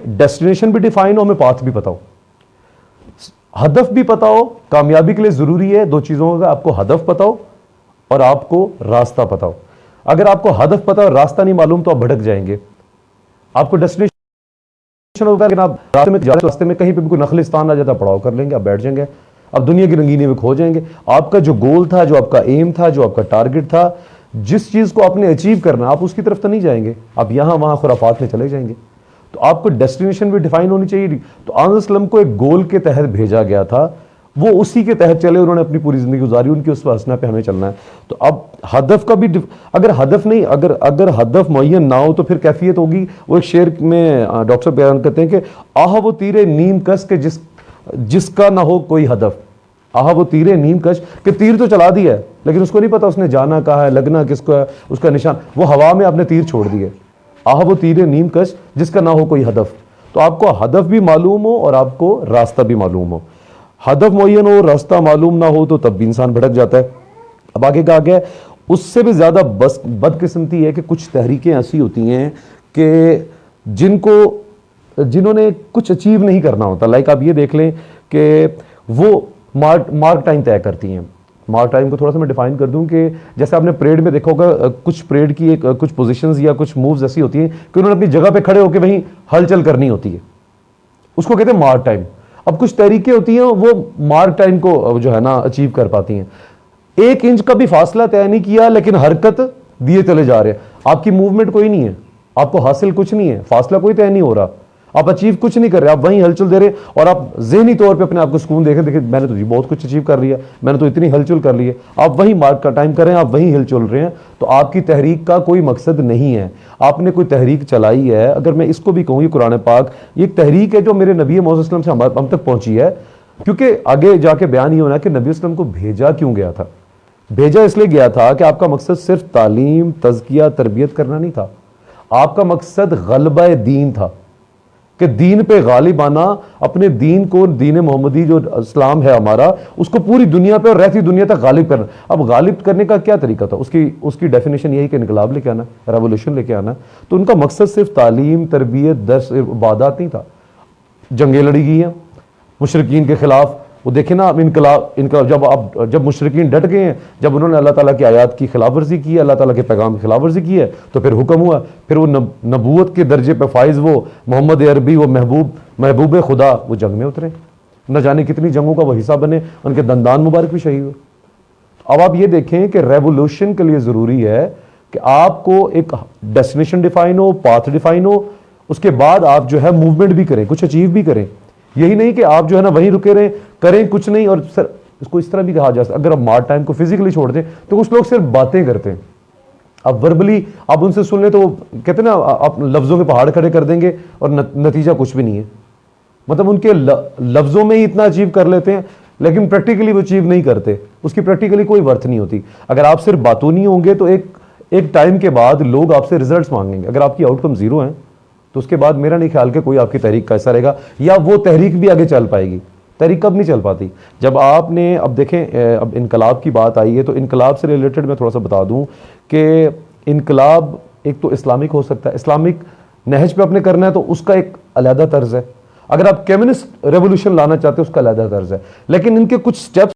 हमें डेस्टिनेशन भी डिफाइन हो, हमें पाथ भी पता हो, हदफ भी पता हो। कामयाबी के लिए जरूरी है दो चीजों का, आपको हदफ पता हो और आपको रास्ता पता हो। अगर आपको हदफ पता हो, रास्ता नहीं मालूम, तो आप भटक जाएंगे। आपको डेस्टिनेशन होता है लेकिन आप रास्ते में जा रहे, रास्ते में कहीं पे भी कोई नखलिस्तान आ जाता, पड़ाव कर लेंगे, आप बैठ जाएंगे, आप दुनिया की रंगीनी में खो जाएंगे। आपका जो गोल था, जो आपका एम था, जो आपका टारगेट था, जिस चीज को आपने अचीव करना, आप उसकी तरफ तो नहीं जाएंगे, आप यहां वहां खुराफात में चले जाएंगे। तो आपको डेस्टिनेशन भी डिफाइन होनी चाहिए। तो आज़म को एक गोल के तहत भेजा गया था, वो उसी के तहत चले, उन्होंने अपनी पूरी जिंदगी गुजारी, उनकी उस हसना पे हमें चलना है। तो अब हदफ का भी अगर हदफ नहीं, अगर हदफ मुअय्यन ना हो तो फिर कैफियत होगी। वो एक शेर में डॉक्टर बयान करते हैं कि आह वो तीरे नीम कस के जिसका ना हो कोई हदफ। आह वो तीरे नीम कश कि तीर तो चला दिया है लेकिन उसको नहीं पता उसने जाना कहाँ है, लगना किसको है, उसका निशान, वो हवा में आपने तीर छोड़ दिए। आह वो तीरे नीम कश जिसका ना हो कोई हदफ। तो आपको हदफ भी मालूम हो और आपको रास्ता भी मालूम हो। हदफ मुअय्यन हो, रास्ता मालूम ना हो तो तब भी इंसान भटक जाता है। अब आगे कहा गया, उससे भी ज्यादा बदकिस्मती है कि कुछ तहरीकें ऐसी होती हैं कि जिन्होंने कुछ अचीव नहीं करना होता। लाइक आप ये देख लें कि वो मार्क टाइम तय करती हैं। मार्क टाइम को थोड़ा सा मैं डिफाइन कर दूं कि जैसे आपने परेड में देखा होगा, कुछ परेड की कुछ पोजीशंस या कुछ मूव्स ऐसी होती हैं कि उन्होंने अपनी जगह पे खड़े होकर वहीं हलचल करनी होती है, उसको कहते हैं मार्क टाइम। अब कुछ तरीके होती हैं वो मार्क टाइम को जो है ना अचीव कर पाती हैं। 1 इंच का भी फासला तय नहीं किया लेकिन हरकत दिए चले जा रहे हैं। आपकी मूवमेंट कोई नहीं है, आपको हासिल कुछ नहीं है, फासला कोई तय नहीं हो रहा, आप अचीव कुछ नहीं कर रहे, आप वहीं हलचल दे रहे और आप ज़हनी तौर पे अपने आप को सुकून देखें, देखिए मैंने तो जी बहुत कुछ अचीव कर लिया, मैंने तो इतनी हलचल कर ली है। आप वहीं मार्क का टाइम कर रहे हैं, आप वहीं हिलचुल रहे हैं। तो आपकी तहरीक का कोई मकसद नहीं है। आपने कोई तहरीक चलाई है, अगर मैं इसको भी कहूँ, ये कुरान पाक ये एक तहरीक है जो मेरे नबी मोहम्मद सल्लल्लाहु अलैहि वसल्लम से हम तक पहुंची है। क्योंकि आगे जाके बयान ये होना कि नबी वसल्लम को भेजा क्यों गया था। भेजा इसलिए गया था कि आपका मकसद सिर्फ तालीम, तज़किया, तरबियत करना नहीं था। आपका मकसद गलबा दीन था कि दीन पे गालिब आना, अपने दीन को, दीन मोहम्मदी जो इस्लाम है हमारा, उसको पूरी दुनिया पे और रहती दुनिया तक गालिब करना। अब गालिब करने का क्या तरीका था? उसकी डेफिनेशन यही कि इनकलाब लेके आना, रेवोल्यूशन लेके आना। तो उनका मकसद सिर्फ तालीम, तरबियत, दर्स, इबादत नहीं था। जंगें लड़ी गई हैं मुशरिकीन के खिलाफ। वो देखे ना, इनका जब मुशरिकीन डट गए हैं, जब उन्होंने अल्लाह ताला की आयात की खिलाफ वर्जी की है, अल्लाह ताला के पैगाम की खिलाफ वर्जी की है, तो फिर हुक्म हुआ, फिर वो नबूवत के दर्जे पे फाइज वो मोहम्मद अरबी, वो महबूब खुदा, वो जंग में उतरे। न जाने कितनी जंगों का वो हिस्सा बने, उनके दंदान मुबारक भी शहीद हुए। अब आप ये देखें कि रेवोल्यूशन के लिए ज़रूरी है कि आपको एक डेस्टिनेशन डिफाइन हो, पाथ डिफाइन हो, उसके बाद आप जो है मूवमेंट भी करें, कुछ अचीव भी करें। यही नहीं कि आप जो है ना वहीं रुके रहें, करें कुछ नहीं। और सर इसको इस तरह भी कहा जा सकता, अगर आप मार्क टाइम को फिजिकली छोड़ दें तो कुछ लोग सिर्फ बातें करते हैं। अब वर्बली आप उनसे सुन लें तो कहते हैं ना, आप लफ्ज़ों के पहाड़ खड़े कर देंगे और नतीजा कुछ भी नहीं है। मतलब उनके लफ्ज़ों में ही इतना अचीव कर लेते हैं लेकिन प्रैक्टिकली वो अचीव नहीं करते, उसकी प्रैक्टिकली कोई वर्थ नहीं होती। अगर आप सिर्फ बातूनी होंगे तो एक टाइम के बाद लोग आपसे रिजल्ट्स मांगेंगे। अगर आपकी आउटकम जीरो है तो उसके बाद मेरा नहीं ख्याल कि कोई आपकी तहरीक का हिस्सा रहेगा, या वो तहरीक भी आगे चल पाएगी। तहरीक कब नहीं चल पाती? जब आपने, अब देखें, अब इनकलाब की बात आई है तो इनकलाब से रिलेटेड मैं थोड़ा सा बता दूं कि इनकलाब एक तो इस्लामिक हो सकता है, इस्लामिक नहज पे अपने करना है तो उसका एक अलहदा तर्ज है। अगर आप कम्युनिस्ट रेवोल्यूशन लाना चाहते हैं उसका अलहदा तर्ज है। लेकिन इनके कुछ स्टेप्स